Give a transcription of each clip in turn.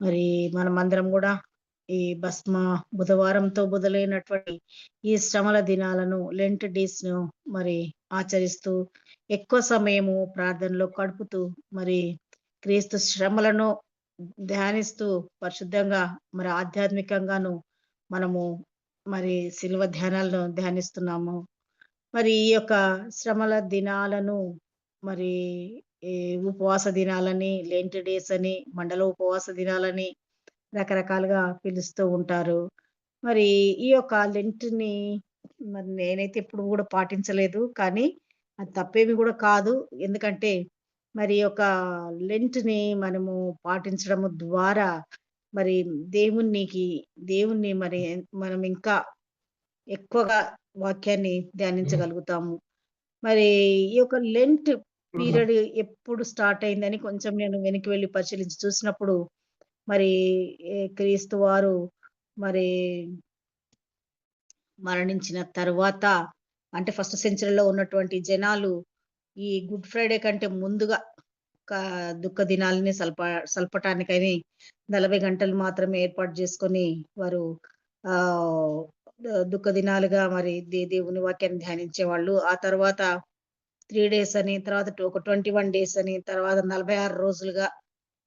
మరి మనమందరం గూడా ఈ భస్మ బుధవారంతో మొదలైనటువంటి ఈ శ్రమల దినాలను లెంట్ డేస్‌ను మరి ఆచరిస్తూ, ఎక్కువ సమయము ప్రార్థనలో గడుపుతూ, మరి క్రీస్తు శ్రమలను ధ్యానిస్తూ పరిశుద్ధంగా మరి ఆధ్యాత్మికంగాను మనము మరి శిలువ ధ్యానాలను ధ్యానిస్తున్నాము. మరి ఈ యొక్క శ్రమల దినాలను మరి ఈ ఉపవాస దినాలని, లెంట్ డేస్ అని, మండల ఉపవాస దినాలని రకరకాలుగా పిలుస్తూ ఉంటారు. మరి ఈ యొక్క లెంట్‌ని మరి నేనైతే ఎప్పుడు గూడా పాటించలేదు. కానీ అది తప్పేమి గూడా కాదు. ఎందుకంటే మరి ఒక లెంట్‌ని మనము పాటించడము ద్వారా మరి దేవునికి దేవుణ్ణి మరి మనం ఇంకా ఎక్కువగా వాక్యాన్ని ధ్యానించగలుగుతాము. మరి ఈ యొక్క లెంట్ ఆహా! పీరియడ్ ఎప్పుడు స్టార్ట్ అయిందని కొంచెం నేను వెనక్కి వెళ్లి పరిశీలించి చూసినప్పుడు మరి క్రీస్తు వారు మరి మరణించిన తరువాత అంటే ఫస్ట్ సెంచరీలో ఉన్నటువంటి జనాలు ఈ గుడ్ ఫ్రైడే కంటే ముందుగా క దుఃఖ దినాలని సల్పటానికని 40 గంటలు మాత్రమే ఏర్పాటు చేసుకొని వారు ఆహ్, దుఃఖ దినాలుగా మరి దేవుని వాక్యాన్ని ధ్యానించేవాళ్ళు. ఆ తర్వాత 3 డేస్ అని, తర్వాత ఒక 21 డేస్ అని, తర్వాత 46 రోజులుగా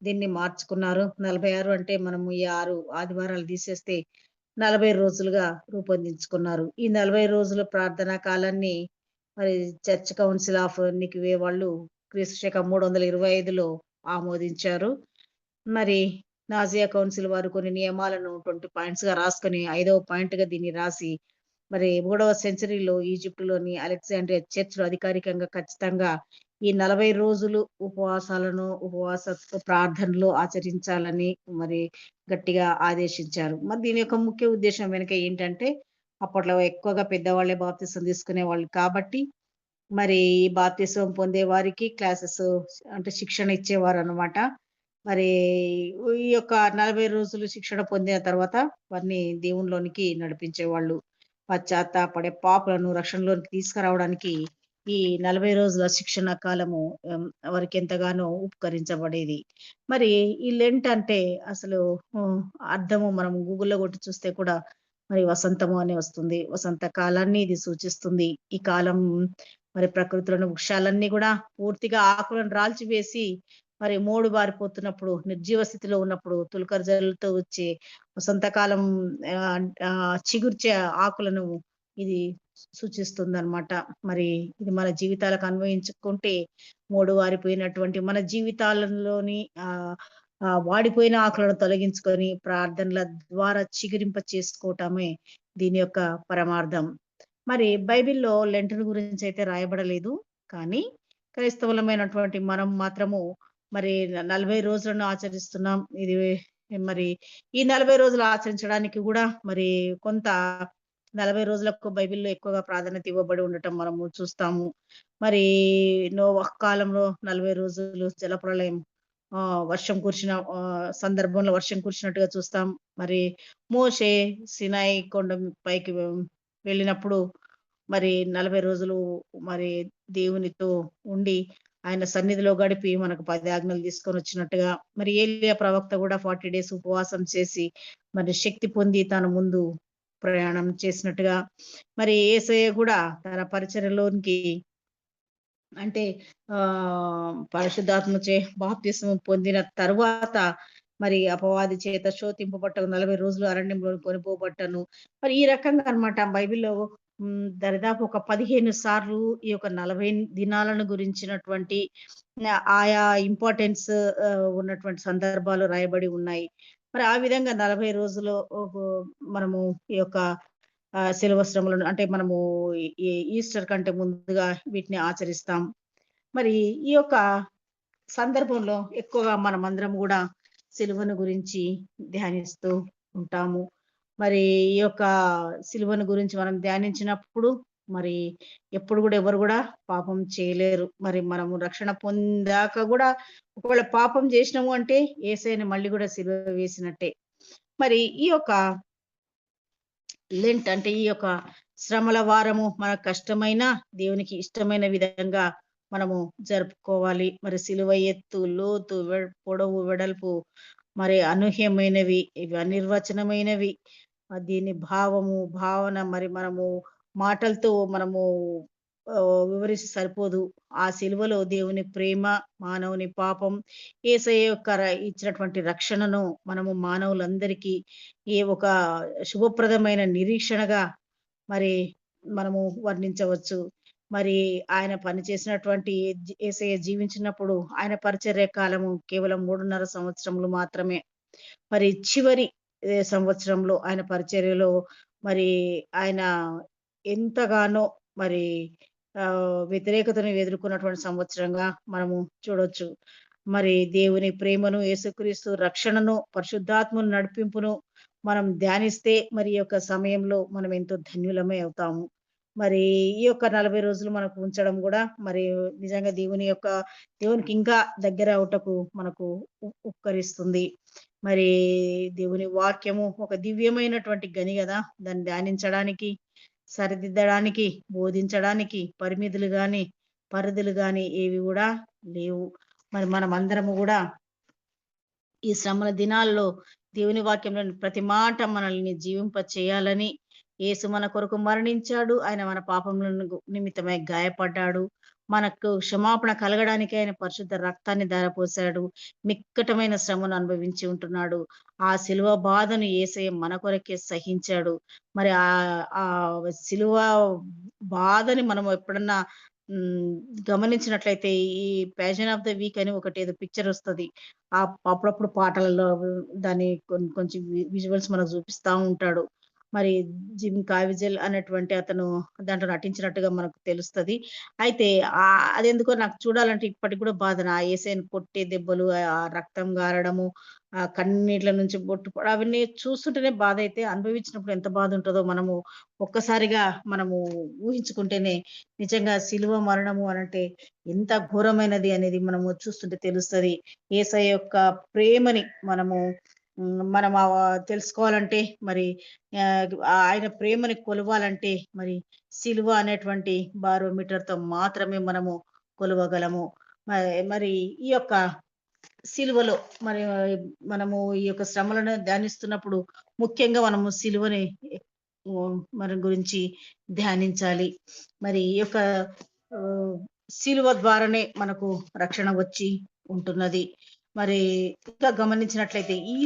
దీన్ని మార్చుకున్నారు. 46 అంటే మనము ఈ 6 ఆదివారాలు తీసేస్తే 40 రోజులుగా రూపొందించుకున్నారు. ఈ 40 రోజుల ప్రార్థనా కాలాన్ని మరి చర్చ్ కౌన్సిల్ ఆఫ్ నిక్వే వాళ్ళు క్రీస్తు శకం 325లో ఆమోదించారు. మరి నాజియా కౌన్సిల్ వారు కొన్ని నియమాలను 20 పాయింట్స్‌గా రాసుకొని, ఐదవ పాయింట్‌గా దీన్ని రాసి, మరి 3వ సెంచరీలో ఈజిప్ట్‌లోని అలెగ్జాండ్రియా చర్చ్‌లో అధికారికంగా ఖచ్చితంగా ఈ 40 రోజులు ఉపవాస ప్రార్థనలు ఆచరించాలని మరి గట్టిగా ఆదేశించారు. మరి దీని యొక్క ముఖ్య ఉద్దేశ్యం వెనుక ఏంటంటే, అప్పట్లో ఎక్కువగా పెద్దవాళ్ళే బాప్తిసం తీసుకునేవాళ్ళు కాబట్టి, మరి ఈ బాప్తిసం పొందే వారికి క్లాసెస్ అంటే శిక్షణ ఇచ్చేవారనమాట. మరి ఈ యొక్క 40 రోజులు శిక్షణ పొందిన తర్వాత వారిని దేవునిలోనికి నడిపించేవాళ్ళు. పశ్చాత్తాపపడే పాపులను రక్షణలోనికి తీసుకురావడానికి ఈ 40 రోజుల శిక్షణ కాలము వారికెంతగానో ఉపకరించబడేది. మరి ఈ లెంట్ అంటే అసలు హ్మ్, అర్థము మనం గూగుల్‌లో కొట్టి చూస్తే కూడా మరి వసంతము అని వస్తుంది. వసంత కాలాన్ని ఇది సూచిస్తుంది. ఈ కాలం మరి ప్రకృతిలోని వృక్షాలన్నీ గూడా పూర్తిగా ఆకులను రాల్చివేసి మరి మోడు బారిపోతున్నప్పుడు, నిర్జీవ స్థితిలో ఉన్నప్పుడు, తులకరి జల్లుతో వచ్చే వసంతకాలం చిగుర్చే ఆకులను ఇది సూచిస్తుందనమాట. మరి ఇది మన జీవితాలకు అన్వయించుకుంటే, మోడు వారిపోయినటువంటి మన జీవితాలలోని ఆహ్, ఆహ్, వాడిపోయిన ఆకులను తొలగించుకొని, ప్రార్థనల ద్వారా చిగురింప చేసుకోవటమే దీని యొక్క పరమార్థం. మరి బైబిల్‌లో లెంట్‌ని గురించయితే రాయబడలేదు. కానీ క్రైస్తవులమైనటువంటి మనం మాత్రము మరి 40 రోజులను ఆచరిస్తున్నాం. ఇది మరి ఈ 40 రోజులు ఆచరించడానికి గూడా మరి కొంత 40 రోజులకు బైబిల్‌లో ఎక్కువగా ప్రాధాన్యత ఇవ్వబడి ఉండటం మనము చూస్తాము. మరి నోవహ్ కాలంలో 40 రోజులు జలప్రళయం వర్షం కురిసిన సందర్భంలో వర్షం కురిసినట్టుగా చూస్తాం. మరి మోషే సినాయి కొండ పైకి వెళ్ళినప్పుడు మరి 40 రోజులు మరి దేవునితో ఉండి, ఆయన సన్నిధిలో గడిపి మనకు 10 ఆజ్ఞలు తీసుకొనొచ్చినట్టుగా, మరి ఏలియా ప్రవక్త గూడా 40 డేస్ ఉపవాసం చేసి, మరి శక్తి పొంది తన ముందు ప్రయాణం చేసినట్టుగా, మరి యేసయ్య గూడా తన పరిచర్యలోనికి అంటే పరిశుద్ధాత్మచే బాప్తిస్మం పొందిన తరువాత మరి అపవాది చేత శోధింపబట్టను 40 రోజులు అరణ్యంలో కొనిపోబట్టను. మరి ఈ రకంగా అన్నమాట బైబిల్‌లో దరిదాపు ఒక 15 సార్లు ఈ యొక్క 40 దినాలను గురించినటువంటి ఆయా ఇంపార్టెన్స్ ఉన్నటువంటి సందర్భాలు రాయబడి ఉన్నాయి. మరి ఆ విధంగా 40 రోజులు మనము ఈ యొక్క శిలువ శ్రమలను అంటే మనము ఈస్టర్ కంటే ముందుగా వీటిని ఆచరిస్తాం. మరి ఈ యొక్క సందర్భంలో ఎక్కువగా మనమందరం గూడా సిలువను గురించి ధ్యానిస్తూ ఉంటాము. మరి ఈ యొక్క సిలువను గురించి మనం ధ్యానించినప్పుడు మరి ఎప్పుడు గూడా ఎవరు గూడా పాపం చేయలేరు. మరి మనము రక్షణ పొందాక గూడా ఒకవేళ పాపం జేసినాము అంటే యేసయ్యని మళ్ళీ గూడా సిలువ వేసినట్టే. మరి ఈ యొక్క లెంట్ అంటే ఈ యొక్క శ్రమల వారము మనకు కష్టమైన, దేవునికి ఇష్టమైన విధంగా మనము జరుపుకోవాలి. మరి సిలువ ఎత్తు, లోతు, పొడవు, వెడల్పు మరి అనూహ్యమైనవి, ఇవి అనిర్వచనమైనవి. దీని భావము, భావన మరి మనము మాటలతో మనము వివరిస్తే సరిపోదు. ఆ సిలువలో దేవుని ప్రేమ, మానవుని పాపం, యేసయ్య యొక్క ఇచ్చినటువంటి రక్షణను మనము మానవులందరికీ ఒక శుభప్రదమైన నిరీక్షణగా మరి మనము వర్ణించవచ్చు. మరి ఆయన పని చేసినటువంటి యేసయ్య జీవించినప్పుడు ఆయన పరిచర్య కాలము కేవలం 3:30 సంవత్సరములు మాత్రమే. మరి చివరి సంవత్సరంలో ఆయన పరిచర్యలో మరి ఆయన ఎంతగానో మరి వ్యతిరేకతను ఎదుర్కొన్నటువంటి సంవత్సరంగా మనము చూడొచ్చు. మరి దేవుని ప్రేమను, యేసుక్రీస్తు రక్షణను, పరిశుద్ధాత్మను నడిపింపును మనం ధ్యానిస్తే మరి ఈ యొక్క సమయంలో మనం ఎంతో ధన్యులమే అవుతాము. మరి ఈ యొక్క 40 రోజులు మనకు ఉంచడం గూడా మరి నిజంగా దేవునికి ఇంకా దగ్గర అవుటకు మనకు ఉపకరిస్తుంది. మరి దేవుని వాక్యము ఒక దివ్యమైనటువంటి గని గదా! దాన్ని ధ్యానించడానికి, సరిదిద్దడానికి, బోధించడానికి పరిమితులు గాని, పరిధులు గాని ఏవి గూడా లేవు. మరి మనమందరము గూడా ఈ శ్రమల దినాల్లో దేవుని వాక్యంలోని ప్రతి మాట మనల్ని జీవింప చేయాలని యేసు మన కొరకు మరణించాడు. ఆయన మన పాపములను నిమిత్తమై గాయపడ్డాడు. మనకు క్షమాపణ కలగడానికి ఆయన పరిశుద్ధ రక్తాన్ని ధారపోసాడు. మిక్కటమైన శ్రమను అనుభవించి ఉంటున్నాడు. ఆ శిలువ బాధను యేసయ్య మన కొరకే సహించాడు. మరి ఆ శిలువ బాధని మనం ఎప్పుడన్నా హ్మ్. గమనించినట్లయితే ఈ 'ప్యాషన్ ఆఫ్ ద వీక్' అని ఒకటేదో పిక్చరొస్తది. అప్పుడప్పుడు పాటలలో దాన్ని కొంచెం విజువల్స్ మనకు చూపిస్తా ఉంటాడు. మరి జిమ్ కావిజల్ అనేటువంటి అతను దాంట్లో నటించినట్టుగా మనకు తెలుస్తది. అయితే అదెందుకో నాకు చూడాలంటే ఇప్పటికి కూడా బాధ. ఆ యేసయ్యని కొట్టే దెబ్బలు, రక్తం గారడము, కన్నీళ్ల నుంచి అవన్నీ చూస్తుంటేనే బాధైతే అనుభవించినప్పుడు ఎంత బాధుంటదో మనము ఒక్కసారిగా మనము ఊహించుకుంటేనే నిజంగా శిలువ మరణము అనంటే ఎంత ఘోరమైనది అనేది మనము చూస్తుంటే తెలుస్తది. యేసయ్య యొక్క ప్రేమని మనం తెలుసుకోవాలంటే మరి ఆయన ప్రేమని కొలవాలంటే మరి సిలువ అనేటువంటి బారోమీటర్‌తో మాత్రమే మనము కొలవగలము. మరి ఈ యొక్క సిలువలో మరి మనము ఈ యొక్క శ్రమలను ధ్యానిస్తున్నప్పుడు ముఖ్యంగా మనము సిలువని మన గురించి ధ్యానించాలి. మరి ఈ యొక్క ఆహ్, సిలువ ద్వారానే మనకు రక్షణ వచ్చి ఉంటున్నది. మరి ఇంకా గమనించినట్లయితే ఈ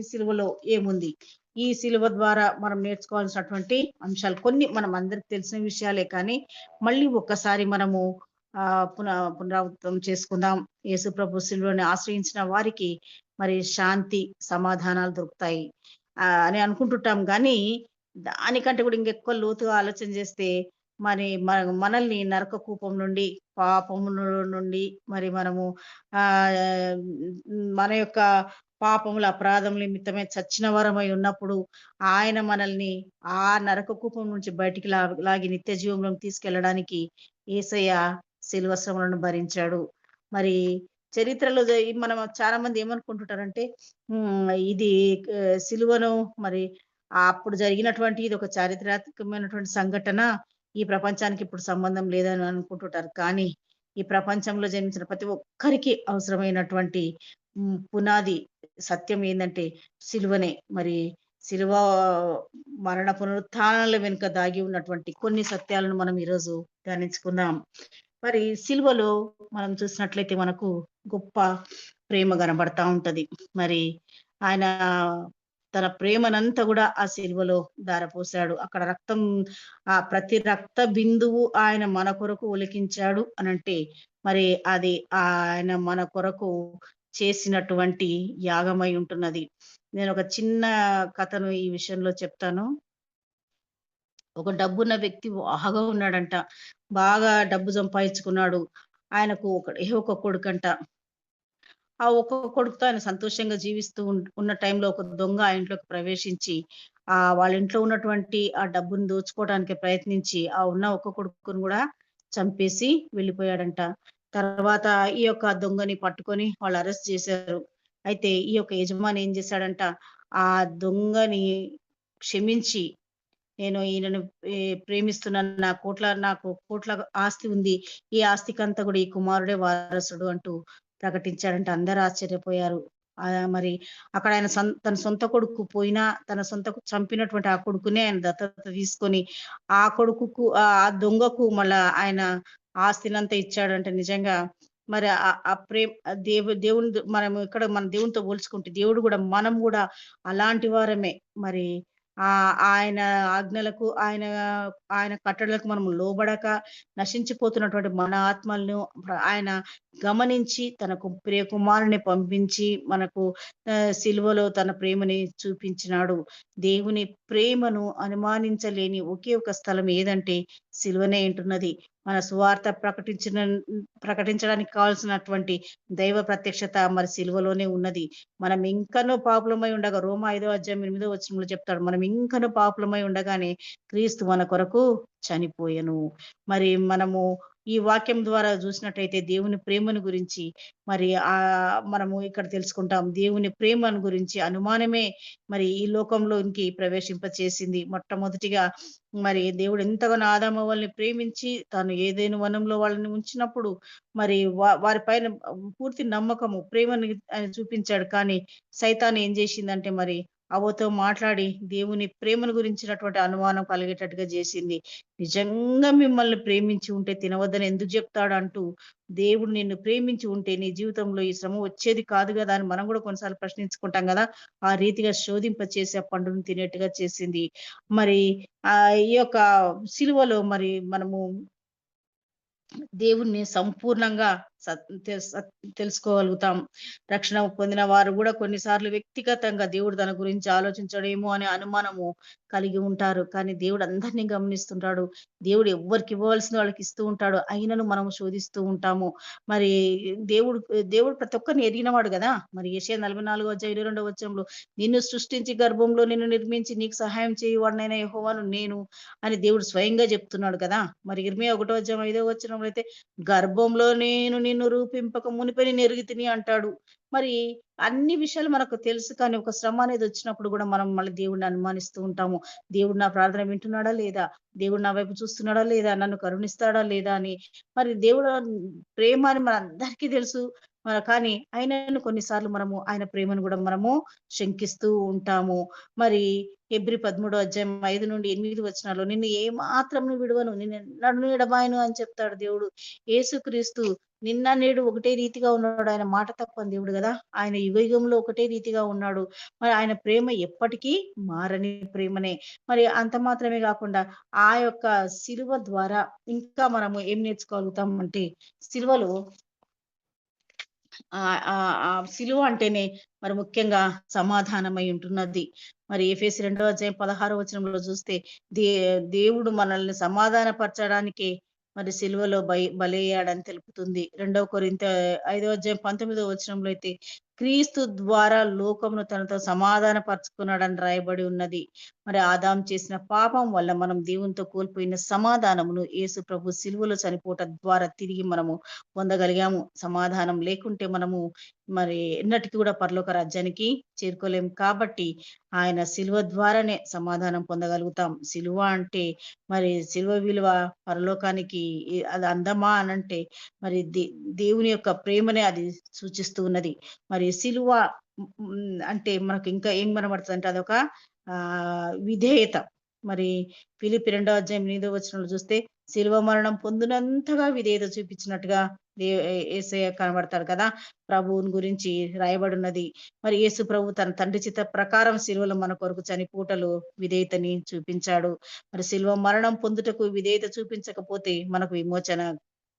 సిలువలో ఏముంది? ఈ సిలువ ద్వారా మనం నేర్చుకోవాల్సినటువంటి అంశాలు కొన్ని మనం అందరికి తెలిసిన విషయాలే కానీ, మళ్ళీ ఒక్కసారి మనము పునరావృతం చేసుకుందాం. యేసుప్రభు సిలువని ఆశ్రయించిన వారికి మరి శాంతి, సమాధానాలు దొరుకుతాయి. అని అనుకుంటుంటాం గానీ, దానికంటే కూడా ఇంకెక్కువ లోతుగా ఆలోచన చేస్తే, మరి మనల్ని నరక కూపం నుండి, పాపములో నుండి మరి మనము ఆహ్, మన యొక్క పాపముల, అపరాధముల నిమిత్తమే చచ్చిన వారమై ఉన్నప్పుడు, ఆయన మనల్ని ఆ నరక కూపం నుంచి బయటికి లాగి నిత్య జీవంలోకి తీసుకెళ్ళడానికి యేసయ్య శిలువ శ్రమలను భరించాడు. మరి చరిత్రలో మనం చాలా మంది ఏమనుకుంటుంటారంటే ఇది సిలువను మరి అప్పుడు జరిగినటువంటి ఇదొక చారిత్రాత్మకమైనటువంటి సంఘటన. ఈ ప్రపంచానికి ఇప్పుడు సంబంధం లేదని అనుకుంటుంటారు. కానీ ఈ ప్రపంచంలో జన్మించిన ప్రతి ఒక్కరికి అవసరమైనటువంటి పునాది సత్యం ఏందంటే సిలువనే. మరి సిలువ మరణ పునరుత్థానాల వెనుక దాగి ఉన్నటువంటి కొన్ని సత్యాలను మనం ఈరోజు ధ్యానించుకుందాం. మరి సిలువలో మనం చూసినట్లయితే మనకు గొప్ప ప్రేమ కనబడతా ఉంటది. మరి ఆయన తన ప్రేమనంతా గూడా ఆ సిలువలో ధారపోసాడు. అక్కడ ప్రతి రక్త బిందువు ఆయన మన కొరకు ఒలికించాడు అనంటే, మరి అది ఆయన మన కొరకు చేసినటువంటి యాగమై ఉంటున్నది. నేనొక చిన్న కథను ఈ విషయంలో చెప్తాను. ఒక డబ్బున్న వ్యక్తి బాగా ఉన్నాడంట. బాగా డబ్బు సంపాదించుకున్నాడు. ఆయనకు ఒకడే ఒక కొడుకంట. ఆ ఒక్క కొడుకుతో ఆయన సంతోషంగా జీవిస్తూ ఉన్న టైంలో ఒక దొంగ ఆ ఇంట్లోకి ప్రవేశించి, వాళ్ళ ఇంట్లో ఉన్నటువంటి ఆ డబ్బుని దోచుకోవడానికి ప్రయత్నించి, ఆ ఉన్న ఒక్క కొడుకుని గూడా చంపేసి వెళ్ళిపోయాడంట. తర్వాత ఈ యొక్క దొంగని పట్టుకొని వాళ్ళు అరెస్ట్ చేశారు. అయితే ఈ యొక్క యజమాని ఏం చేశాడంట, ఆ దొంగని క్షమించి నేను ఈయనను ప్రేమిస్తున్నాను. నాకు కోట్ల ఆస్తి ఉంది. ఈ ఆస్తికంతా కూడా ఈ కుమారుడే వారసుడు అంటూ ప్రకటించాడంట. అందరూ ఆశ్చర్యపోయారు. మరి అక్కడ ఆయన తన సొంత కొడుకు పోయినా, తన చంపినటువంటి ఆ కొడుకునే ఆయన దత్తత తీసుకొని, ఆ కొడుకుకు ఆ దొంగకు మళ్ళా ఆయన ఆస్తినంతా ఇచ్చాడంటే నిజంగా మరి ఆ ప్రేమ దేవుని మనం ఇక్కడ మన దేవునితో పోల్చుకుంటే దేవుడు గూడా మనం గూడా అలాంటి వారమే. మరి ఆయన ఆజ్ఞలకు, ఆయన కట్టడలకు మనం లోబడక నశించిపోతున్నటువంటి మన ఆత్మలను ఆయన గమనించి తనకు ప్రియ కుమారుని పంపించి మనకు సిలువలో తన ప్రేమని చూపించినాడు. దేవుని ప్రేమను అనుమానించలేని ఒకే ఒక స్థలం ఏదంటే సిలువనే అంటున్నది. మన సువార్త ప్రకటించడానికి కావాల్సినటువంటి దైవ ప్రత్యక్షత మరి సిలువలోనే ఉన్నది. మనం ఇంకనూ పాపులమై ఉండగా రోమా 5వ అధ్యాయం 8వ వచనంలో చెప్తాడు. మనం ఇంకనూ పాపులమై ఉండగానే క్రీస్తు మన కొరకు చనిపోయెను. మరి మనము ఈ వాక్యం ద్వారా చూసినట్టయితే దేవుని ప్రేమను గురించి మరి మనము ఇక్కడ తెలుసుకుంటాం. దేవుని ప్రేమను గురించి అనుమానమే మరి ఈ లోకంలోనికి ప్రవేశింపచేసింది. మొట్టమొదటిగా మరి దేవుడు ఎంతగానో ఆదామవ్వల్ని ప్రేమించి తాను ఏదైనా వనంలో వాళ్ళని ఉంచినప్పుడు మరి వారి పైన పూర్తి నమ్మకము, ప్రేమని ఆయన చూపించాడు. కానీ సైతాను ఏం చేసిందంటే మరి అవ్వతో మాట్లాడి దేవుని ప్రేమను గురించినటువంటి అనుమానం కలిగేటట్టుగా చేసింది. నిజంగా మిమ్మల్ని ప్రేమించి ఉంటే తినవద్దని ఎందుకు జెప్తాడంటూ, దేవుడు నిన్ను ప్రేమించి ఉంటే నీ జీవితంలో ఈ శ్రమ వచ్చేది కాదు గదా! అని మనం గూడా కొన్నిసార్లు ప్రశ్నించుకుంటాం గదా! ఆ రీతిగా శోధింపచేసి ఆ పండును తినేట్టుగా చేసింది. మరి ఈ యొక్క సిలువలో మరి మనము దేవుణ్ణి సంపూర్ణంగా సత్ తెస్ సత్ తెలుసుకోగలుగుతాం. రక్షణ పొందిన వారు గూడా కొన్నిసార్లు వ్యక్తిగతంగా దేవుడు తన గురించి ఆలోచించడేమో అనే అనుమానము కలిగి ఉంటారు. కానీ దేవుడు అందరిని గమనిస్తుంటాడు. దేవుడు ఎవ్వరికి ఇవ్వవలసిన వాళ్ళకి ఇస్తూ ఉంటాడు. అయినను మనము శోధిస్తూ ఉంటాము. మరి దేవుడు దేవుడు ప్రతి ఒక్కరిని ఎరిగినవాడు గదా! మరి యెషయా 44 అధ్యాయం 22 వచనంలో నిన్ను సృష్టించి గర్భంలో నిన్ను నిర్మించి నీకు సహాయం చేయువాడినైన యెహోవాను నేను అని దేవుడు స్వయంగా చెప్తున్నాడు కదా! మరి ఇర్మియా 1 అధ్యాయం 5 వచనంలో అయితే గర్భంలో నేను నిన్ను రూపింపక మునిపే నిన్ను ఎరిగితిని అంటాడు. మరి అన్ని విషయాలు మనకు తెలుసు కానీ ఒక శ్రమ అనేది వచ్చినప్పుడు గూడా మనం మళ్ళీ దేవుడిని అనుమానిస్తూ ఉంటాము. దేవుడు నా ప్రార్థన వింటున్నాడా లేదా? దేవుడు నా వైపు చూస్తున్నాడా లేదా? నన్ను కరుణిస్తాడా లేదా? అని మరి దేవుడు ప్రేమ అని మనందరికీ తెలుసు. కానీ అయినను కొన్నిసార్లు మనము ఆయన ప్రేమను గూడా మనము శంకిస్తూ ఉంటాము. మరి హెబ్రీ 13 అధ్యాయం 5-8 వచనాల్లో నిన్ను ఏమాత్రమును విడువను. నిన్నెన్నడును ఎడబాయను అని చెప్తాడు దేవుడు. యేసుక్రీస్తు నిన్న నేడు ఒకటే రీతిగా ఉన్నాడు. ఆయన మాట తప్పని దేవుడు గదా! ఆయన యుగయుగంలో ఒకటే రీతిగా ఉన్నాడు. మరి ఆయన ప్రేమ ఎప్పటికీ మారని ప్రేమనే. మరి అంత మాత్రమే గాకుండా ఆ యొక్క శిలువ ద్వారా ఇంకా మనము ఏం నేర్చుకోగలుగుతాం అంటే సిలువలో సిలువ అంటేనే మరి ముఖ్యంగా సమాధానమై ఉంటున్నది. మరి ఎఫెసీ 2వ అధ్యాయం 16వ వచనంలో చూస్తే దే దేవుడు మనల్ని సమాధానపరచడానికే మరి సిలువలో బలయ్యాడని తెలుపుతుంది. 2 కొరింథీ 5వ అధ్యాయం 19వ వచనంలో అయితే క్రీస్తు ద్వారా లోకమును తనతో సమాధాన పరుచుకున్నాడని రాయబడి ఉన్నది. మరి ఆదాము చేసిన పాపం వల్ల మనం దేవునితో కోల్పోయిన సమాధానమును యేసు ప్రభు సిలువలో చనిపోవటం ద్వారా తిరిగి మనము పొందగలిగాము. సమాధానం లేకుంటే మనము మరి ఎన్నటికి కూడా పరలోక రాజ్యానికి చేరుకోలేము. కాబట్టి ఆయన సిలువ ద్వారానే సమాధానం పొందగలుగుతాం. సిలువ అంటే మరి సిలువ విలువ పరలోకానికి అది అందమా అనంటే మరి దేవుని యొక్క ప్రేమనే అది సూచిస్తూ ఉన్నది. మరి సిలువ అంటే మనకు ఇంకా ఏం కనబడుతదంటే అదొక విధేయత. మరి ఫిలిప్పీ 2వ అధ్యాయం 8వ వచనంలో చూస్తే శిలువ మరణం పొందినంతగా విధేయత చూపించినట్టుగా యేసయ్య కనబడతాడు కదా! ప్రభువుని గురించి రాయబడున్నది. మరి యేసు ప్రభు తన తండ్రి చిత్త ప్రకారం సిలువలో మన కొరకు చనిపోవుటలో విధేయతని చూపించాడు. మరి సిలువ మరణం పొందుటకు విధేయత చూపించకపోతే మనకు విమోచన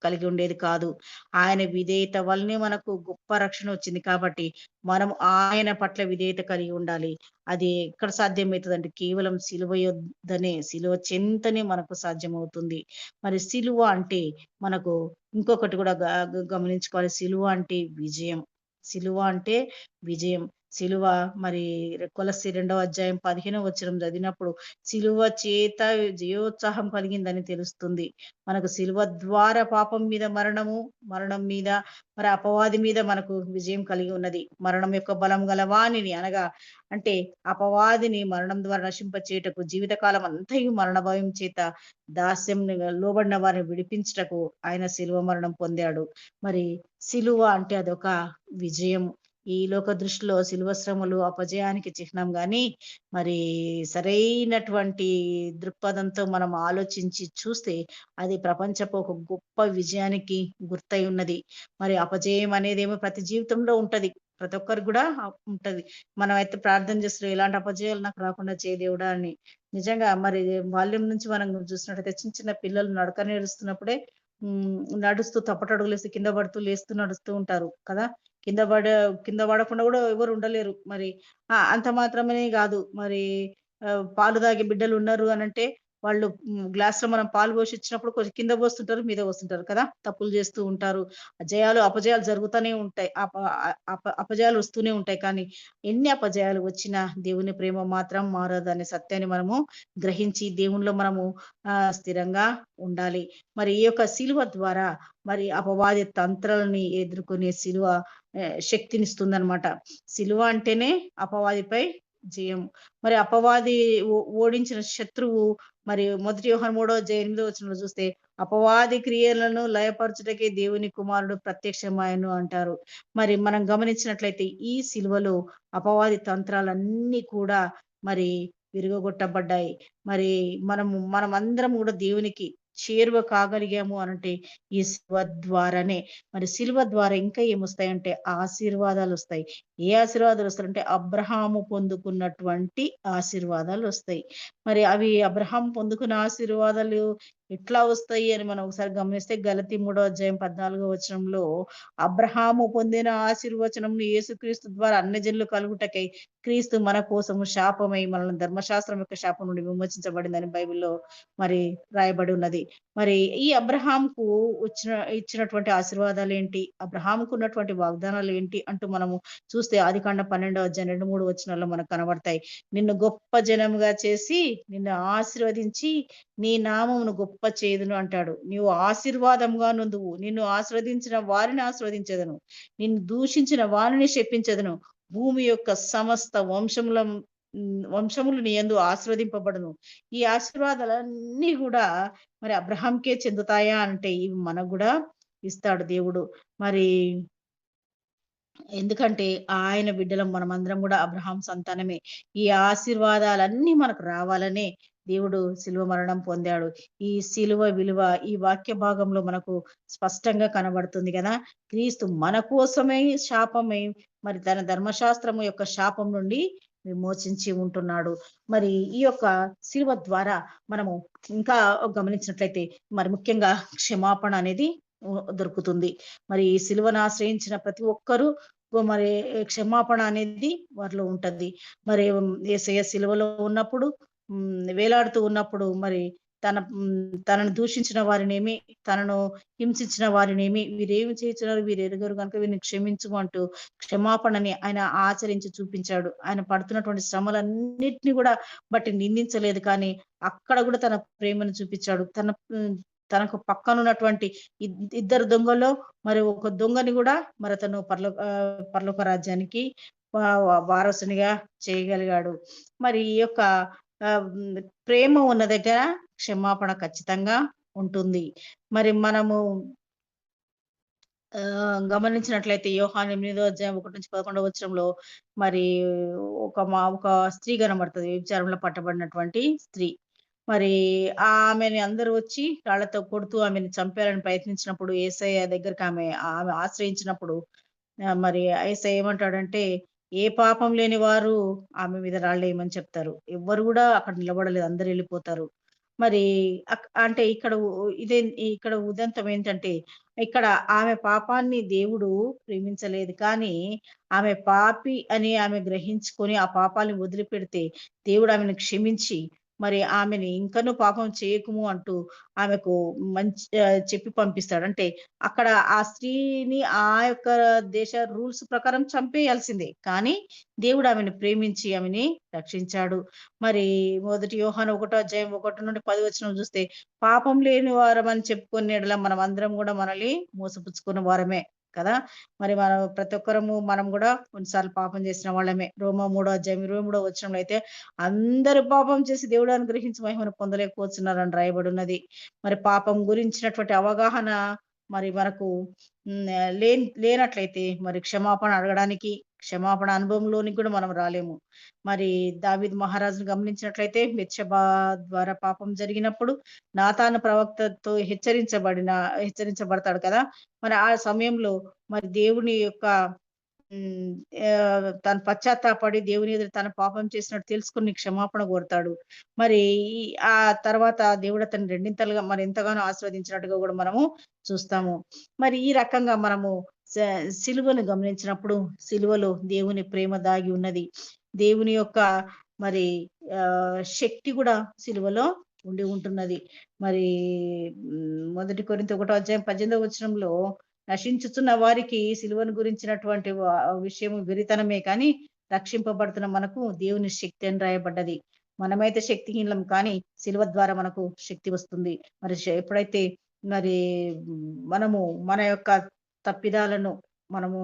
కలిగి ఉండేది కాదు. ఆయన విధేయత వల్లనే మనకు గొప్ప రక్షణ వచ్చింది కాబట్టి, మనం ఆయన పట్ల విధేయత కలిగి ఉండాలి. అది ఎక్కడ సాధ్యమైతదంటే కేవలం సిలువ యొద్దనే, సిలువ చెంతనే మనకు సాధ్యమవుతుంది. మరి సిలువ అంటే మనకు ఇంకొకటి కూడా గమనించుకోవాలి. సిలువ అంటే విజయం. సిలువ అంటే విజయం. సిలువ మరి కొలస్సీ 2వ అధ్యాయం 15వ వచనం చదివినప్పుడు సిలువ చేత జయోత్సాహం కలిగిందని తెలుస్తుంది. మనకు సిలువ ద్వారా పాపం మీద మరణము, మరణం మీద మరి అపవాది మీద మనకు విజయం కలిగి ఉన్నది. మరణం యొక్క బలం గల వానిని అనగా అంటే అపవాదిని మరణం ద్వారా నశింపచేయుటకు జీవితకాలం అంతయు మరణ భయం చేత దాస్యం లోబడిన వారిని విడిపించుటకు ఆయన శిలువ మరణం పొందాడు. మరి సిలువ అంటే అదొక విజయం. ఈ లోక దృష్టిలో శిలువ శ్రమలు అపజయానికి చిహ్నం గాని, మరి సరైనటువంటి దృక్పథంతో మనం ఆలోచించి చూస్తే అది ప్రపంచపు ఒక గొప్ప విజయానికి గుర్తై ఉన్నది. మరి అపజయం అనేదేమో ప్రతి జీవితంలో ఉంటది. ప్రతి ఒక్కరికి గూడా ఉంటది. మనమైతే ప్రార్థన చేస్తున్నాం, "ఎలాంటి అపజయాలు నాకు రాకుండా చేయి దేవుడా" అని. నిజంగా మరి బాల్యం నుంచి మనం చూసినట్టయితే చిన్న చిన్న పిల్లలు నడక నేరుస్తున్నప్పుడే నడుస్తూ తప్పటడుగులేసి కింద పడుతూ, లేస్తూ, నడుస్తూ ఉంటారు కదా! కింద పడ కింద పడకుండా గూడా ఎవరు ఉండలేరు. మరి అంత మాత్రమనే గాదు. మరి పాలు తాగే బిడ్డలున్నారు అనంటే వాళ్ళు గ్లాస్‌లో మనం పాలు పోసి ఇచ్చినప్పుడు కొంచెం కింద పోస్తుంటారు, మీద పోస్తుంటారు కదా! తప్పులు చేస్తూ ఉంటారు. జయాలు, అపజయాలు జరుగుతూనే ఉంటాయి. అపజయాలు వస్తూనే ఉంటాయి. కానీ ఎన్ని అపజయాలు వచ్చినా దేవుని ప్రేమ మాత్రం మారదనే సత్యాన్ని మనము గ్రహించి దేవునిలో మనము స్థిరంగా ఉండాలి. మరి ఈ యొక్క సిలువ ద్వారా మరి అపవాది తంత్రాలని ఎదుర్కొనే సిలువ శక్తినిస్తుందనమాట. సిలువ అంటేనే అపవాదిపై జయం. మరి అపవాది ఓడించిన శత్రువు మరి మొదటి యోహాను 3:8 చూస్తే అపవాది క్రియలను లయపరచుటకే దేవుని కుమారుడు ప్రత్యక్షమాయెను అంటారు. మరి మనం గమనించినట్లయితే ఈ సిలువలో అపవాది తంత్రాలన్నీ కూడా మరి విరుగగొట్టబడ్డాయి. మరి మనమందరం గూడా దేవునికి చేరువ కాగలిగాము అనంటే ఈ శిలువ ద్వారానే. మరి సిలువ ద్వారా ఇంకా ఏమొస్తాయంటే ఆశీర్వాదాలొస్తాయి. ఏ ఆశీర్వాదాలొస్తాయంటే అబ్రహాము పొందుకున్నటువంటి ఆశీర్వాదాలొస్తాయి. మరి అవి అబ్రహాం పొందుకున్న ఆశీర్వాదాలు ఎట్లా వస్తాయి అని మనం ఒకసారి గమనిస్తే గలతీ 3:14 అబ్రహాము పొందిన ఆశీర్వచనంను యేసుక్రీస్తు ద్వారా అన్ని జనులు కలుగుటకై క్రీస్తు మన కోసము శాపమై మనల్ని ధర్మశాస్త్రం యొక్క శాపం నుండి విమోచించబడిందని బైబిల్‌లో మరి రాయబడి ఉన్నది. మరి ఈ అబ్రహాంకు ఇచ్చినటువంటి ఆశీర్వాదాలేంటి? అబ్రహాముకు ఉన్నటువంటి వాగ్దానాలేంటి? అంటూ మనము చూస్తే ఆదికాండం 12 2, 3 వచనాల్లో మనకు కనబడతాయి. నిన్ను గొప్ప జనముగా చేసి, నిన్ను ఆశీర్వదించి, నీ నామమును గొప్ప చేయుదును అంటాడు. నీవు ఆశీర్వాదముగా నొందువు. నిన్ను ఆశీర్వదించిన వారిని ఆశీర్వదించెదను. నిన్ను దూషించిన వారిని శపించెదను. భూమి యొక్క సమస్త వంశములు నీ యందు ఆశీర్వదింపబడును. ఈ ఆశీర్వాదాలన్నీ గూడా మరి అబ్రహాంకే చెందుతాయా అంటే ఇవి మనకు గూడా ఇస్తాడు దేవుడు. మరి ఎందుకంటే ఆయన బిడ్డలం మనమందరం గూడా అబ్రహాం సంతానమే. ఈ ఆశీర్వాదాలన్నీ మనకు రావాలనే దేవుడు శిలువ మరణం పొందాడు. ఈ శిలువ విలువ ఈ వాక్య భాగంలో మనకు స్పష్టంగా కనబడుతుంది గదా! క్రీస్తు మన కోసమై శాపమై మరి తన ధర్మశాస్త్రము యొక్క శాపం నుండి విమోచించి ఉంటున్నాడు. మరి ఈ యొక్క శిలువ ద్వారా మనము ఇంకా గమనించినట్లయితే మరి ముఖ్యంగా క్షమాపణ అనేది దొరుకుతుంది. మరి ఈ సిలువను ఆశ్రయించిన ప్రతి ఒక్కరూ మరి క్షమాపణ అనేది వారిలో ఉంటది. మరి యేసయ్య సిలువలో ఉన్నప్పుడు వేలాడుతూ ఉన్నప్పుడు మరి తనను దూషించిన వారినేమి, తనను హింసించిన వారినేమి, వీరేమి చేయుచున్నారు వీరెరుగరు గనుక వీరిని క్షమించుము అంటూ క్షమాపణని ఆయన ఆచరించి చూపించాడు. ఆయన పడుతున్నటువంటి శ్రమలన్నిటిని గూడా బట్టి నిందించలేదు కానీ, అక్కడ గూడా తన ప్రేమను చూపించాడు. తనకు పక్కనున్నటువంటి ఇద్దరు దొంగల్లో మరి ఒక దొంగని గూడా మరి అతను పరలోక రాజ్యానికి వారసునిగా చేయగలిగాడు. మరి ఈ యొక్క ప్రేమ ఉన్న దగ్గర క్షమాపణ ఖచ్చితంగా ఉంటుంది. మరి మనము గమనించినట్లయితే యోహాను 8:1-11 మరి ఒక స్త్రీ కనబడుతది. వ్యభిచారంలో పట్టబడినటువంటి స్త్రీ. మరి ఆమెని అందరూ వచ్చి రాళ్ళతో కొడుతూ ఆమెని చంపేయాలని ప్రయత్నించినప్పుడు యేసయ్య దగ్గరికి ఆమె ఆమె ఆశ్రయించినప్పుడు మరి యేసయ్య ఏమంటాడంటే, "ఏ పాపం లేని వారు ఆమె మీద రాళ్ళేయమని" చెప్తారు. ఎవ్వరు గూడా అక్కడ నిలబడలేదు. అందరూ ఎళ్ళిపోతారు. మరి అంటే ఇక్కడ ఉదంతం ఏంటంటే, ఇక్కడ ఆమె పాపాన్ని దేవుడు ప్రేమించలేదు. కానీ, ఆమె పాపి అని ఆమె గ్రహించుకొని ఆ పాపాల్ని వదిలిపెడితే, దేవుడు ఆమెను క్షమించి, మరి ఆమెని ఇంకనూ పాపం చేయకుము అంటూ ఆమెకు చెప్పి పంపిస్తాడు. అంటే అక్కడ ఆ స్త్రీని ఆ యొక్క దేశ రూల్స్ ప్రకారం చంపేయాల్సిందే. కానీ దేవుడు ఆమెను ప్రేమించి ఆమెని రక్షించాడు. మరి మొదటి యోహాను 1:1-10 చూస్తే పాపం లేని వారమని చెప్పుకునే యెడల మనమందరం గూడా మనల్ని మోసపుచ్చుకున్న వారమే కదా! మరి మనం ప్రతి ఒక్కరము మనం గూడా కొన్నిసార్లు పాపం చేసిన వాళ్ళమే. రోమా 3:23 అయితే అందరూ పాపం చేసి దేవుడు అనుగ్రహించి మహిమను పొందలేకపోతున్నారని రాయబడున్నది. మరి పాపం గురించినటువంటి అవగాహన మరి మనకు లేనట్లయితే మరి క్షమాపణ అడగడానికి, క్షమాపణ అనుభవంలోనికి కూడా మనం రాలేము. మరి దావీదు మహారాజును గమనించినట్లయితే బెత్షెబా ద్వారా పాపం జరిగినప్పుడు నాతాను ప్రవక్తతో హెచ్చరించబడతాడు కదా! మరి ఆ సమయంలో మరి దేవుని యొక్క హ్మ్. తను పశ్చాత్తాపడి దేవుని ఎదుట తన పాపం చేసినట్టు తెలుసుకొని క్షమాపణ కోరతాడు. మరి ఈ ఆ తర్వాత దేవుడు అతన్ని రెండింతలుగా మరి ఎంతగానో ఆశీర్వదించినట్టుగా గూడా మనము చూస్తాము. మరి ఈ రకంగా మనము స సిలువను గమనించినప్పుడు సిలువలో దేవుని ప్రేమ దాగి ఉన్నది. దేవుని యొక్క మరి శక్తి గూడా సిలువలో ఉండి ఉంటున్నది. మరి మొదటి కొరింథీ ఒకటో అధ్యాయం 18వ వచనంలో నశించుచున్న వారికి సిలువను గురించినటువంటి విషయం వెరితనమే కానీ, రక్షింపబడుతున్న మనకు దేవుని శక్తి అని రాయబడ్డది. మనమైతే శక్తిహీనులం కానీ, సిలువ ద్వారా మనకు శక్తి వస్తుంది. మరి ఎప్పుడైతే మరి మనము మన యొక్క తప్పిదాలను మనము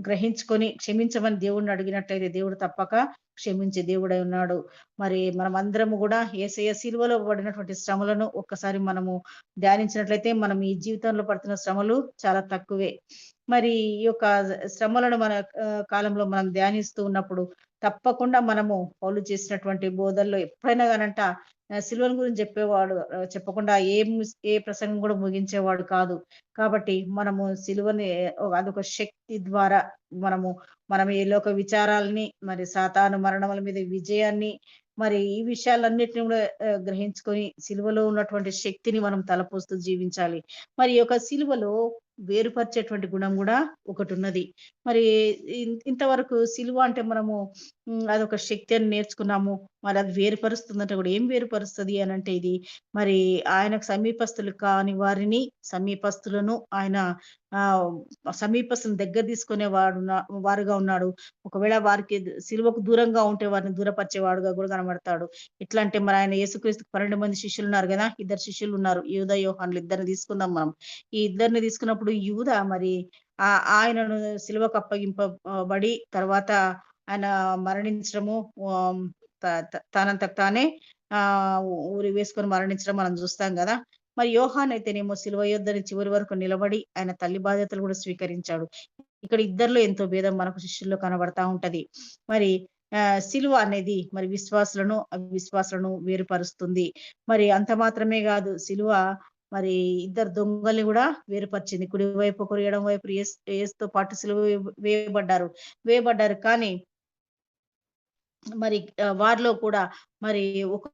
గ్రహించుకొని క్షమించమని దేవుడిని అడిగినట్లయితే దేవుడు తప్పక క్షమించే దేవుడై ఉన్నాడు. మరి మనమందరము గూడా యేసయ్య సిలువలో పడినటువంటి శ్రమలను ఒక్కసారి మనము ధ్యానించినట్లయితే మనం ఈ జీవితంలో పడుతున్న శ్రమలు చాలా తక్కువే. మరి ఈ యొక్క శ్రమలను మన కాలంలో మనం ధ్యానిస్తూ ఉన్నప్పుడు తప్పకుండా మనము పౌలు చేసినటువంటి బోధనలో ఎప్పుడైనా గానంట సిలువను గురించి చెప్పేవాడు. చెప్పకుండా ఏ ప్రసంగం కూడా ముగించేవాడు కాదు. కాబట్టి మనము సిలువని అదొక శక్తి ద్వారా మనము మనం ఈ లోక విచారాల్ని, మరి సాతాను మరణముల మీద విజయాన్ని, మరి ఈ విషయాలన్నిటిని కూడా గ్రహించుకొని సిలువలో ఉన్నటువంటి శక్తిని మనం తలపోస్తూ జీవించాలి. మరి ఈ యొక్క సిలువలో వేరుపరిచేటువంటి గుణం గూడా ఒకటున్నది. మరి ఇంతవరకు సిలువ అంటే మనము అదొక శక్తి అని నేర్చుకున్నాము. మరి అది వేరుపరుస్తుందంటే కూడా ఏం వేరుపరుస్తది అనంటే ఇది మరి ఆయనకు సమీపస్తులు కాని వారిని సమీపస్తులను ఆయన ఆహ్, సమీపస్తులను దగ్గర వారుగా ఉన్నాడు. ఒకవేళ వారికి సిలువకు దూరంగా ఉంటే వారిని దూరపరిచేవాడుగా కూడా కనబడతాడు. ఎట్లా అంటే మరి ఆయన యేసుక్రీస్తుకి 12 మంది శిష్యులున్నారు గదా! ఇద్దరు శిష్యులున్నారు. యూదా, యోహానులు ఇద్దరిని తీసుకుందాం మనం. ఈ ఇద్దరిని తీసుకున్నప్పుడు యూదా మరి ఆయనను సిలువకు బడి తర్వాత ఆయన మరణించడము ఆహ్, త త తనంతట తానే ఉరి వేసుకొని మరణించడం మనం చూస్తాం గదా! మరి యోహాన్ అయితేనేమో సిలువ యొద్దనే చివరి వరకు నిలబడి ఆయన తల్లి బాధ్యతలు గూడా స్వీకరించాడు. ఇక్కడ ఇద్దరిలో ఎంతో భేదం మనకు శిష్యుల్లో కనబడతా ఉంటది. మరి సిలువ అనేది మరి విశ్వాసులను, అవిశ్వాసులను వేరుపరుస్తుంది. మరి అంత మాత్రమే గాదు సిలువ మరి ఇద్దరు దొంగల్ని గూడా వేరుపరిచింది. కుడి వైపు ఒకరు, ఎడమ వైపు యేసుతో పాటు సిలువ వేయబడ్డారు. కానీ మరి వారిలో కూడా మరి ఒక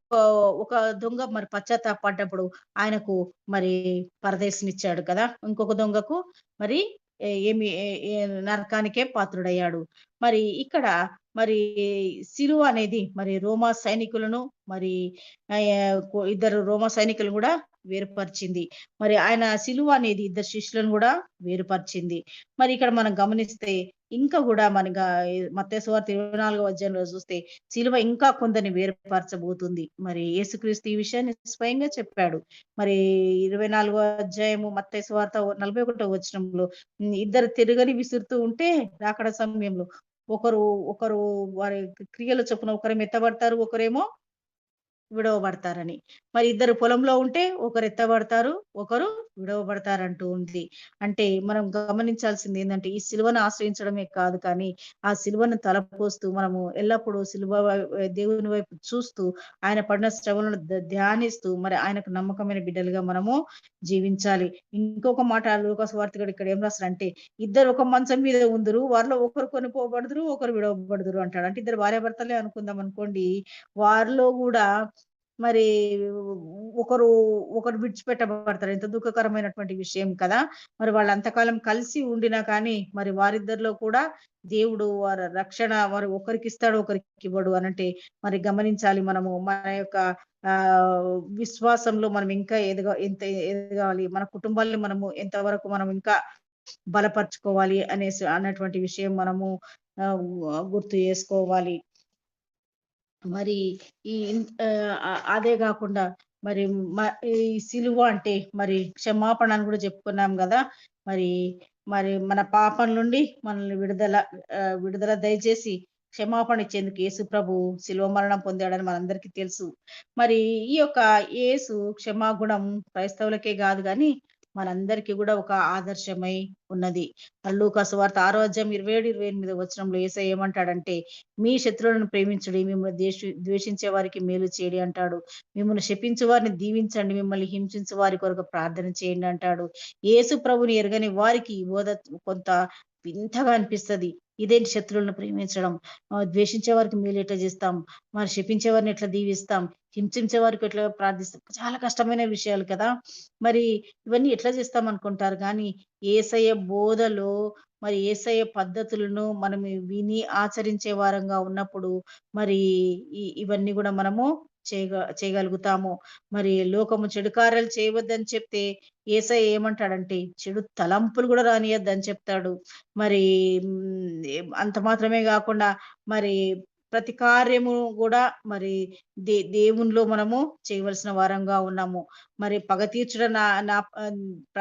ఒక దొంగ మరి పశ్చాత్తాపపడ్డప్పుడు ఆయనకు మరి పరదేశునిచ్చాడు కదా! ఇంకొక దొంగకు మరి ఏమి ఏ ఏ నరకానికే పాత్రుడయ్యాడు. మరి ఇక్కడ మరి సిలువ అనేది మరి రోమా సైనికులను మరి ఇద్దరు రోమా సైనికులను గూడా వేరుపరిచింది. మరి ఆయన సిలువ అనేది ఇద్దరు శిష్యులను గూడా వేరుపరిచింది. మరి ఇక్కడ మనం గమనిస్తే ఇంకా గూడా మనగా మత్తయి సువార్త 24వ అధ్యాయంలో చూస్తే సిలువ ఇంకా కొందరిని వేరుపరచబోతుంది. మరి యేసుక్రీస్తు ఈ విషయాన్ని స్వయంగా చెప్పాడు. మరి 24వ అధ్యాయము మత్తయి సువార్త 41వ వచనంలో ఇద్దరు తిరగలి విసురుతూ ఉంటే రాకడ సమయంలో ఒకరు ఒకరు వారి క్రియల చొప్పున ఒకరేమో ఎత్తబడతారు. ఒకరేమో విడవబడతారని. మరి ఇద్దరు పొలంలో ఉంటే ఒకరు ఎత్తబడతారు. ఒకరు విడవబడతారంటూ ఉంది. అంటే మనం గమనించాల్సిందేందంటే ఈ సిలువను ఆశ్రయించడమే కాదు కానీ, ఆ సిలువను తలపోస్తూ మనము ఎల్లప్పుడూ దేవుని వైపు చూస్తూ, ఆయన పడిన శ్రమలను ధ్యానిస్తూ మరి ఆయనకు నమ్మకమైన బిడ్డలుగా మనము జీవించాలి. ఇంకొక మాట లూకాసు వార్తికుడు ఇక్కడ ఏం రాస్తాడంటే, ఇద్దరు ఒక మంచం మీద ఉందురు. వారిలో ఒకరు కొనిపోబడుదురు, ఒకరు విడవబడుదురు అంటాడు. అంటే ఇద్దరు భార్యాభర్తలే అనుకుందాం అనుకోండి. వారిలో గూడా మరి ఒకరు, ఒకరు విడిచిపెట్టబడతారు. ఎంత దుఃఖకరమైనటువంటి విషయం కదా! మరి వాళ్ళు అంతకాలం కలిసి ఉండినా కానీ, మరి వారిద్దరిలో కూడా దేవుడు వారి రక్షణ ఒకరికిస్తాడు, ఒకరికివ్వడు అనంటే మరి గమనించాలి మనము. మన యొక్క విశ్వాసంలో మనం ఇంకా ఎంత ఎదగాలి, మన కుటుంబాల్ని మనము ఎంతవరకు మనం ఇంకా బలపరుచుకోవాలి అన్నటువంటి విషయం మనము గుర్తు చేసుకోవాలి. మరి ఈ అదే గాకుండా మరి మ ఈ సిలువ అంటే మరి క్షమాపణ అని గూడా చెప్పుకున్నాం గదా! మరి, మరి మన పాపం నుండి మనల్ని విడుదల దయచేసి క్షమాపణ ఇచ్చేందుకు యేసు ప్రభువు శిలువ మరణం పొందాడని మనందరికీ తెలుసు. మరి ఈ యొక్క యేసు క్షమాగుణం క్రైస్తవులకే గాదు గానీ, మనందరికీ గూడా ఒక ఆదర్శమై ఉన్నది. లూకా సువార్త 6 అధ్యాయం 27, 28 వచనంలో యేసయ్య ఏమంటాడంటే, "మీ శత్రువులను ప్రేమించుడి, మిమ్మల్ని ద్వేషించే వారికి మేలు చేయుడి" అంటాడు. "మిమ్మల్ని శపించు వారిని దీవించండి, మిమ్మల్ని హింసించు వారి కొరకు ప్రార్థన చేయండి" అంటాడు. యేసు ప్రభుని ఎరగని వారికి ఈ బోధ కొంత వింతగా అనిపిస్తది. ఇదేంటి శత్రువులను ప్రేమించడం? ద్వేషించే వారికి మేలు ఎట్లా జేస్తాం? మరి శపించే వారిని ఎట్లా దీవిస్తాం? హింసించే వారికి ఎట్లా ప్రార్థిస్తాం? చాలా కష్టమైన విషయాలు కదా! మరి ఇవన్నీ ఎట్లా చేస్తామనుకుంటారు గానీ, యేసయ్య బోధలో మరి యేసయ్య పద్ధతులను మనం విని ఆచరించే వారంగా ఉన్నప్పుడు, మరి ఇవన్నీ గూడా మనము చేయగలుగుతాము. మరి లోకము చెడు కార్యాలు చేయవద్దని చెప్తే, యేసయ్య ఏమంటాడంటే, చెడు తలంపులు గూడా రానీయొద్దని చెప్తాడు. మరి అంత మాత్రమే గాకుండా మరి ప్రతి కార్యము గూడా మరి దేవునిలో మనము చేయవలసిన వారంగా ఉన్నాము. మరి పగ తీర్చుట నా నా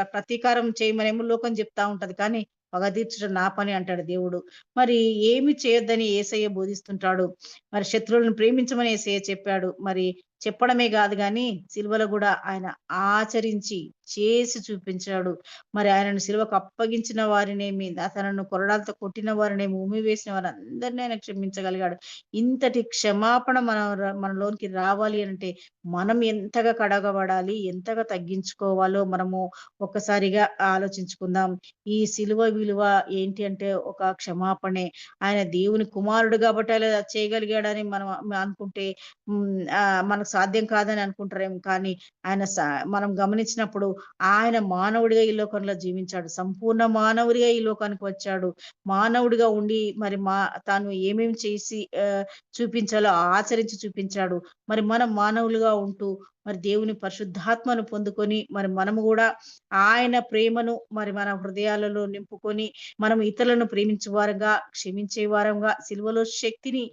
ప్రతీకారం చేయమనేమో లోకం జెప్తా ఉంటది. కానీ పగ తీర్చుట నా పని అంటాడు దేవుడు. మరి ఏమి చేయొద్దని యేసయ్య బోధిస్తుంటాడు. మరి శత్రువులను ప్రేమించమని యేసయ్య చెప్పాడు. మరి చెప్పడమే గాదు గానీ సిలువలో గూడా ఆయన ఆచరించి, చేసి చూపించాడు. మరి ఆయనను సిలువకు అప్పగించిన వారినేమి, తనను కొరడాలతో కొట్టిన వారినేమి, ఉమ్మివేసిన వారందరిని ఆయన క్షమించగలిగాడు. ఇంతటి క్షమాపణ మనలోనికి రావాలి అనంటే మనం ఎంతగా కడగబడాలి, ఎంతగా తగ్గించుకోవాలో మనము ఒక్కసారిగా ఆలోచించుకుందాం. ఈ సిలువ విలువ ఏంటి అంటే ఒక క్షమాపణే. ఆయన దేవుని కుమారుడు గాబట్టి అలా చేయగలిగాడని మనం అనుకుంటే హ్మ్. మనకు సాధ్యం కాదని అనుకుంటారేమో కానీ ఆయన మనం గమనించినప్పుడు ఆయన మానవుడిగా ఈ లోకంలో జీవించాడు. సంపూర్ణ మానవుడిగా ఈ లోకానికి వచ్చాడు. మానవుడిగా ఉండి మరి తాను ఏమేమి చేసి చూపించాలో ఆచరించి చూపించాడు. మరి మనం మానవులుగా ఉంటూ మరి దేవుని పరిశుద్ధాత్మను పొందుకొని మరి మనము గూడా ఆయన ప్రేమను మరి మన హృదయాలలో నింపుకొని మనం ఇతరులను ప్రేమించే వారంగా, క్షమించే వారంగా, సిలువలో శక్తిని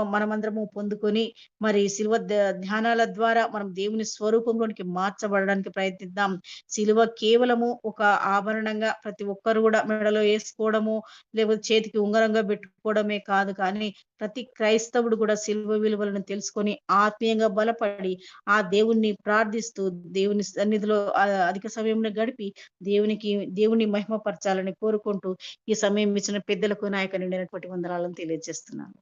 మనమందరము పొందుకొని మరి సిలువ ధ్యానాల ద్వారా మనం దేవుని స్వరూపంలోనికి మార్చబడడానికి ప్రయత్నిద్దాం. సిలువ కేవలము ఒక ఆభరణంగా ప్రతి ఒక్కరు గూడా మెడలో ఏసుకోవడము, లేకపోతే చేతికి ఉంగరంగా పెట్టుకోవడమే కాదు కానీ, ప్రతి క్రైస్తవుడు గూడా సిలువ విలువలను తెలుసుకొని ఆత్మీయంగా బలపడి, ఆ దేవుణ్ణి ప్రార్థిస్తూ, దేవుని సన్నిధిలో అధిక సమయంలో గడిపి, దేవుని మహిమపరచాలని కోరుకుంటూ, ఈ సమయం ఇచ్చిన పెద్దలకు నాయక నిండినటువంటి వందనాలను తెలియజేస్తున్నాను.